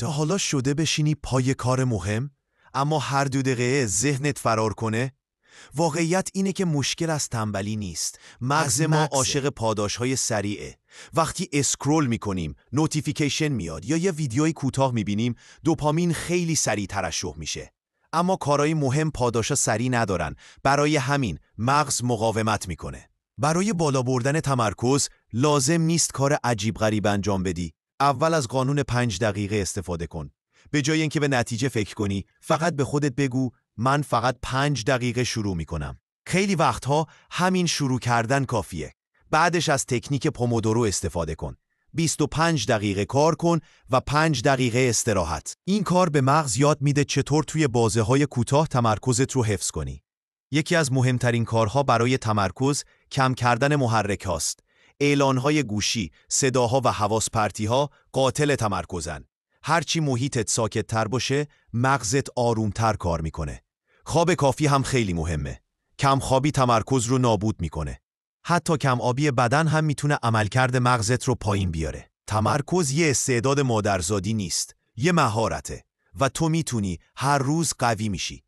تا حالا شده بشینی پای کار مهم اما هر 2 دقیقه ذهنت فرار کنه؟ واقعیت اینه که مشکل از تنبلی نیست. مغز ما عاشق پاداش‌های سریعه. وقتی اسکرول می‌کنیم، نوتیفیکیشن میاد یا یه ویدیوی کوتاه می‌بینیم، دوپامین خیلی سریع ترشح میشه. اما کارهای مهم پاداشا سریع ندارن. برای همین مغز مقاومت میکنه. برای بالا بردن تمرکز لازم نیست کار عجیب غریب انجام بدی. اول از قانون 5 دقیقه استفاده کن. به جای اینکه به نتیجه فکر کنی، فقط به خودت بگو من فقط 5 دقیقه شروع میکنم. خیلی وقتها همین شروع کردن کافیه. بعدش از تکنیک پومودورو استفاده کن. 25 دقیقه کار کن و 5 دقیقه استراحت. این کار به مغز یاد میده چطور توی بازه‌های کوتاه تمرکزت رو حفظ کنی. یکی از مهمترین کارها برای تمرکز کم کردن محرک هاست. اعلانهای گوشی، صداها و حواس پرتی‌ها قاتل تمرکزن. هرچی محیطت ساکت تر باشه، مغزت آرومتر کار میکنه. خواب کافی هم خیلی مهمه. کم خوابی تمرکز رو نابود میکنه. حتی کم آبی بدن هم میتونه عملکرد مغزت رو پایین بیاره. تمرکز یه استعداد مادرزادی نیست، یه مهارته و تو میتونی هر روز قوی میشی.